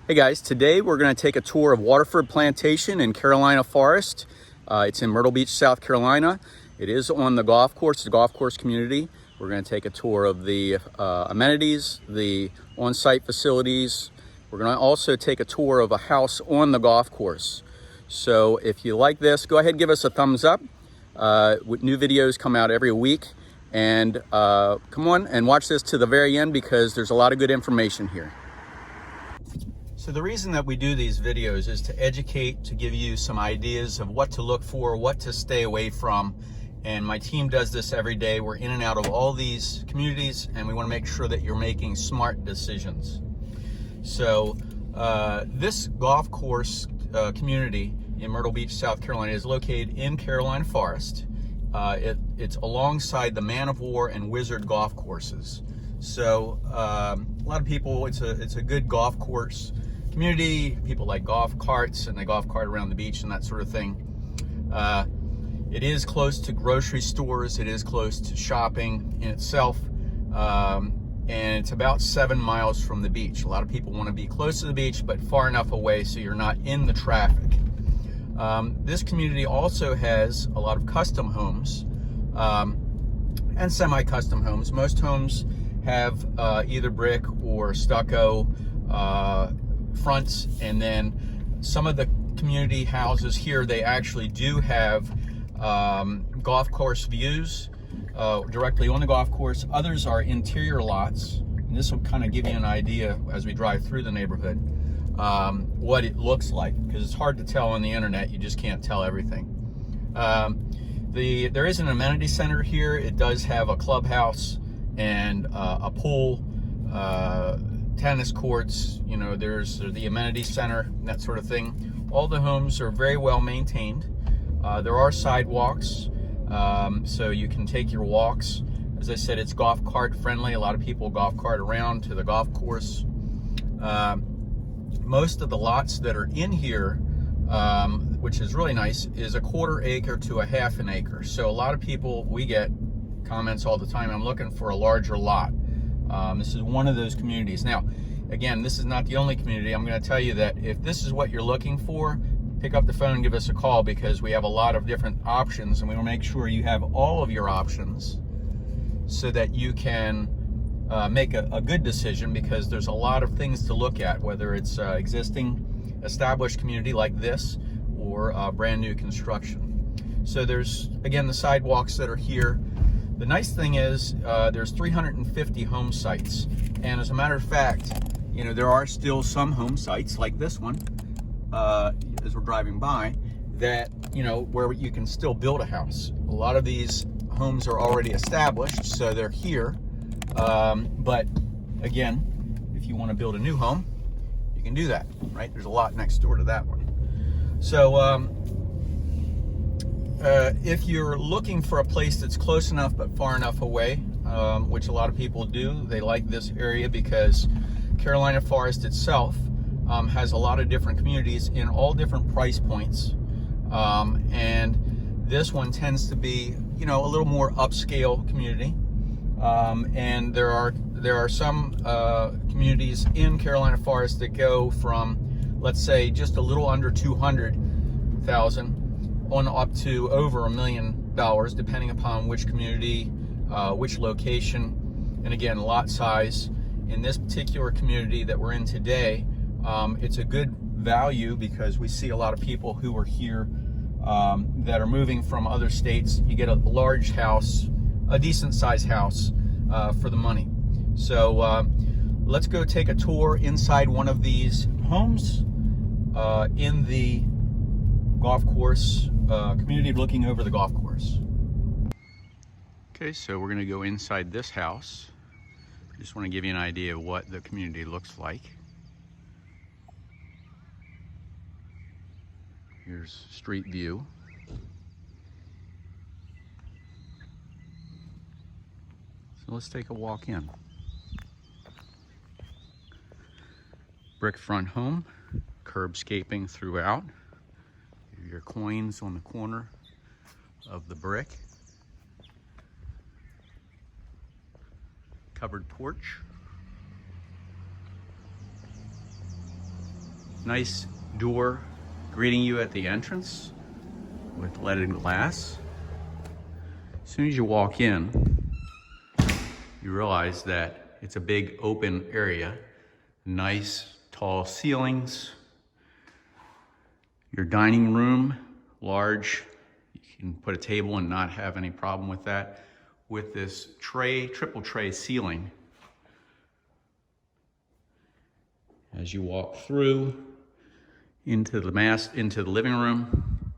Hey guys, today we're going to take a tour of Waterford Plantation in Carolina Forest. It's in Myrtle Beach, South Carolina. It is on the golf course, the golf course community. We're going to take a tour of the amenities, the on-site facilities. We're going to also take a tour of a house on the golf course. So if you like this, go ahead and give us a thumbs up. New videos come out every week. And come on and watch this to the very end because there's a lot of good information here. So the reason that we do these videos is to educate, to give you some ideas of what to look for, what to stay away from. And my team does this every day. We're in and out of all these communities, and we want to make sure that you're making smart decisions. So this golf course community in Myrtle Beach, South Carolina is located in Carolina Forest. It's alongside the Man of War and Wizard golf courses. So a lot of people, it's a good golf course community. People like golf carts, and they golf cart around the beach and that sort of thing. It is close to grocery stores. It is close to shopping in itself. And it's about 7 miles from the beach. A lot of people want to be close to the beach, but far enough away so you're not in the traffic. This community also has a lot of custom homes and semi-custom homes. Most homes have either brick or stucco fronts, and then some of the community houses here, they actually do have golf course views directly on the golf course. Others are interior lots, and this will kind of give you an idea as we drive through the neighborhood what it looks like, because it's hard to tell on the internet. You just can't tell everything. There is an amenity center here. It does have a clubhouse and a pool, tennis courts. You know, there's the amenity center, that sort of thing. All the homes are very well maintained. There are sidewalks, so you can take your walks. As I said, it's golf cart friendly. A lot of people golf cart around to the golf course. Most of the lots that are in here, which is really nice, is a 1/4 acre to a 1/2 acre. So a lot of people, we get comments all the time, I'm looking for a larger lot. This is one of those communities. Now, again, this is not the only community. I'm going to tell you that if this is what you're looking for, pick up the phone and give us a call, because we have a lot of different options, and we will make sure you have all of your options so that you can make a good decision, because there's a lot of things to look at, whether it's existing established community like this or brand new construction. So there's, again, the sidewalks that are here. The nice thing is there's 350 home sites, and as a matter of fact, you know, there are still some home sites like this one, as we're driving by, that, you know, where you can still build a house. A lot of these homes are already established, so they're here. But again, if you want to build a new home, you can do that, right? There's a lot next door to that one. So if you're looking for a place that's close enough but far enough away, which a lot of people do, they like this area because Carolina Forest itself has a lot of different communities in all different price points. And this one tends to be, you know, a little more upscale community. And there are some communities in Carolina Forest that go from, let's say, just a little under 200,000 on up to over $1 million, depending upon which community, which location, and again, lot size. In this particular community that we're in today, it's a good value because we see a lot of people who are here that are moving from other states. You get a large house, a decent sized house for the money. So let's go take a tour inside one of these homes in the golf course community, looking over the golf course. Okay, so we're going to go inside this house. Just want to give you an idea of what the community looks like. Here's street view. So let's take a walk in. Brick front home, curbscaping throughout. Your coins on the corner of the brick. Covered porch. Nice door greeting you at the entrance with leaded glass. As soon as you walk in, you realize that it's a big open area. Nice tall ceilings. Your dining room, large. You can put a table and not have any problem with that. With this tray, triple tray ceiling. As you walk through into the living room,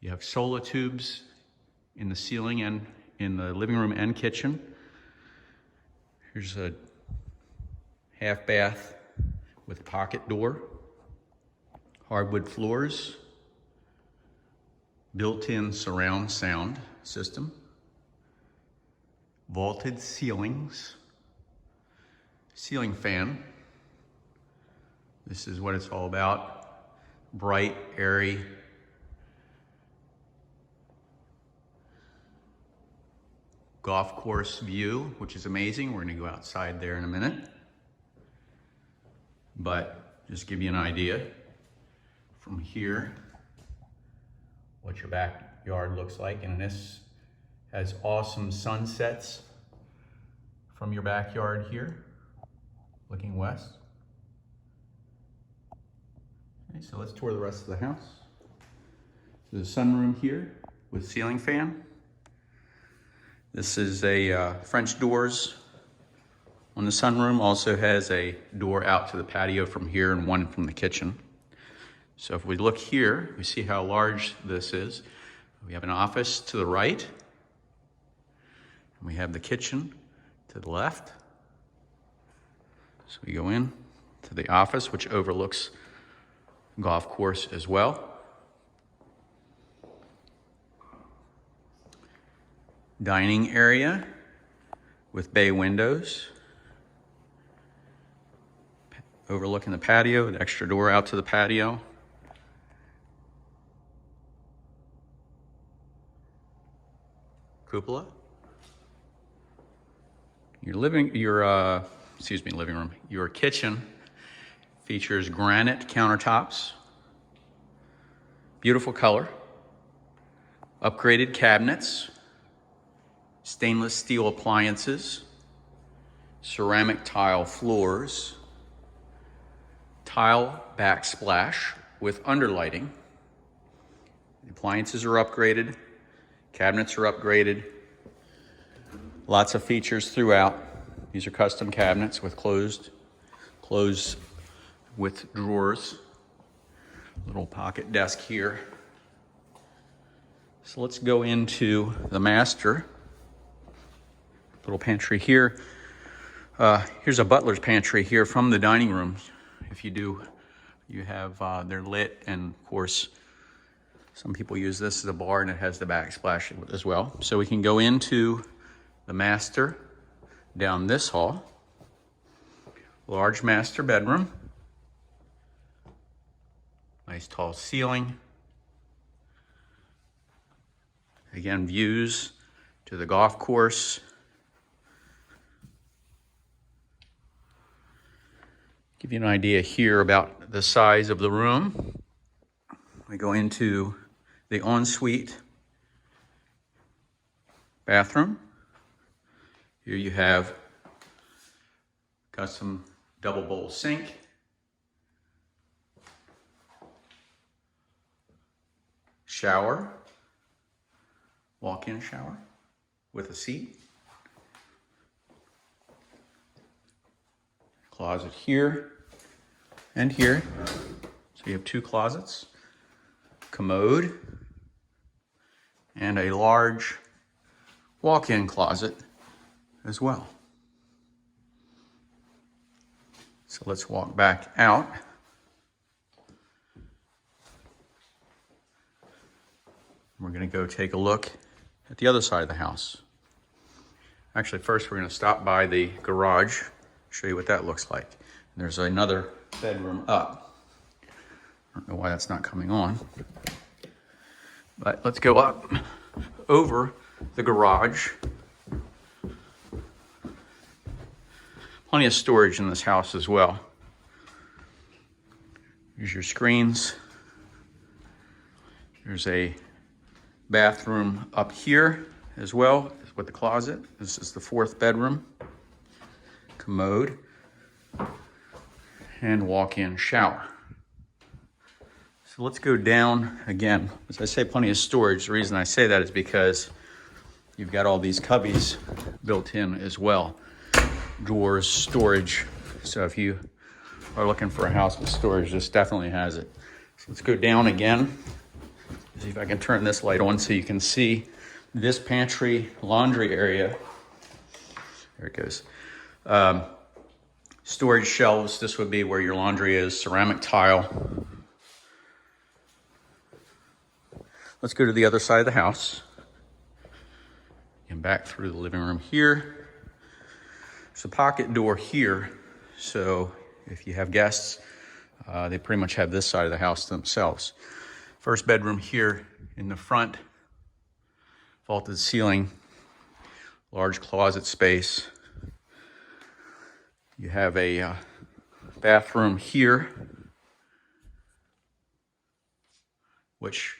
you have solar tubes in the ceiling and in the living room and kitchen. Here's a half bath with a pocket door, hardwood floors, built-in surround sound system, vaulted ceilings, ceiling fan. This is what it's all about. Bright, airy. Golf course view, which is amazing. We're gonna go outside there in a minute. But just give you an idea from here what your backyard looks like. And this has awesome sunsets from your backyard here, looking west. Okay, so let's tour the rest of the house. There's a sunroom here with ceiling fan. This is a French doors on the sunroom. Also has a door out to the patio from here and one from the kitchen. So if we look here, we see how large this is. We have an office to the right. And we have the kitchen to the left. So we go in to the office, which overlooks golf course as well. Dining area with bay windows. Overlooking the patio, the extra door out to the patio. Cupola. Living room. Your kitchen features granite countertops, beautiful color, upgraded cabinets, stainless steel appliances, ceramic tile floors, tile backsplash with underlighting. The appliances are upgraded, cabinets are upgraded, lots of features throughout. These are custom cabinets with closed with drawers. Little pocket desk here. So let's go into the master. Little pantry here. Here's a butler's pantry here from the dining room. If you have, they're lit, and of course, some people use this as a bar, and it has the backsplash as well. So we can go into the master down this hall. Large master bedroom. Nice tall ceiling. Again, views to the golf course. Give you an idea here about the size of the room. We go into the ensuite bathroom. Here you have custom double bowl sink. Shower, walk-in shower with a seat. Closet here and here. So you have two closets, commode, and a large walk-in closet as well. So let's walk back out. We're going to go take a look at the other side of the house. Actually, first we're going to stop by the garage, show you what that looks like. And there's another bedroom up. I don't know why that's not coming on. But let's go up over the garage. Plenty of storage in this house as well. Here's your screens. There's a bathroom up here as well with the closet. This is the 4th bedroom. Commode and walk-in shower. So let's go down again. As I say, plenty of storage. The reason I say that is because you've got all these cubbies built in as well. Drawers, storage. So if you are looking for a house with storage, this definitely has it. So let's go down again. See if I can turn this light on so you can see this pantry laundry area. There it goes. Storage shelves. This would be where your laundry is. Ceramic tile. Let's go to the other side of the house. And back through the living room here. There's a pocket door here. So if you have guests, they pretty much have this side of the house to themselves. First bedroom here in the front. Vaulted ceiling. Large closet space. You have a bathroom here, which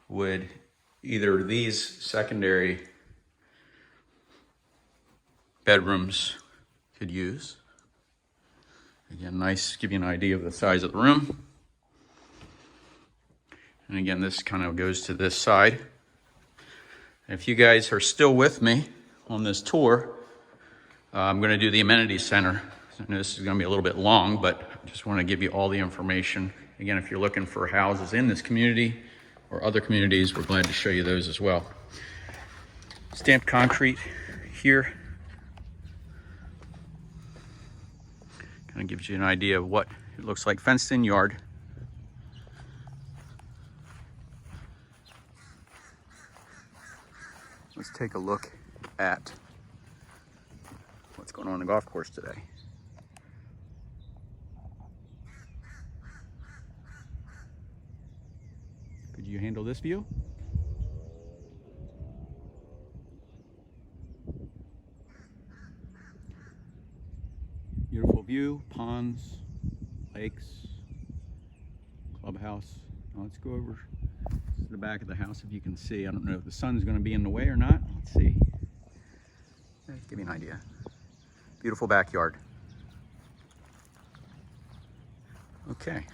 would either these secondary bedrooms could use. Again, nice, give you an idea of the size of the room. And again, this kind of goes to this side. And if you guys are still with me on this tour, I'm going to do the Amenity Center. I know this is going to be a little bit long, but I just want to give you all the information. Again, if you're looking for houses in this community or other communities, we're glad to show you those as well. Stamped concrete here. Kind of gives you an idea of what it looks like. Fenced in yard. Let's take a look at what's going on the golf course today. Could you handle this view? Beautiful view, ponds, lakes, clubhouse. Now let's go over to the back of the house if you can see. I don't know if the sun's going to be in the way or not. Let's see. Let's give you an idea. Beautiful backyard. Okay.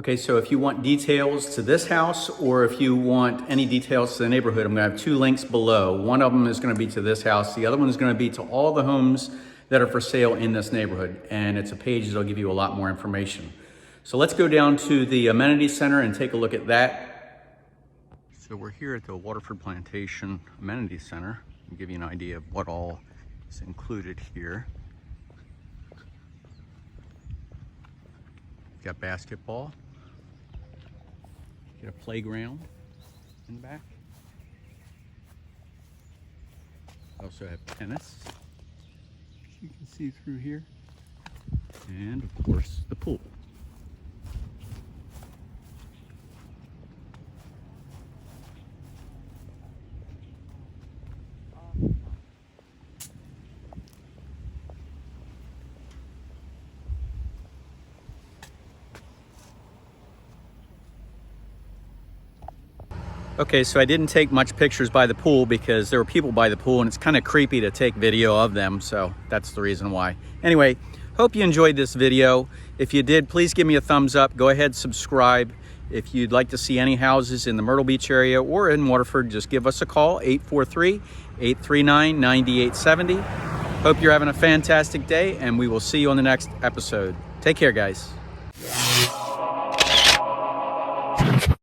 Okay, so if you want details to this house or if you want any details to the neighborhood, I'm going to have 2 links below. One of them is going to be to this house. The other one is going to be to all the homes that are for sale in this neighborhood. And it's a page that'll give you a lot more information. So let's go down to the Amenity Center and take a look at that. So we're here at the Waterford Plantation Amenity Center. I'll give you an idea of what all is included here. You've got basketball. Get a playground in the back. Also have tennis. You can see through here. And of course the pool. Okay, so I didn't take much pictures by the pool because there were people by the pool and it's kind of creepy to take video of them, so that's the reason why. Anyway, hope you enjoyed this video. If you did, please give me a thumbs up. Go ahead, subscribe. If you'd like to see any houses in the Myrtle Beach area or in Waterford, just give us a call, 843-839-9870. Hope you're having a fantastic day and we will see you on the next episode. Take care, guys.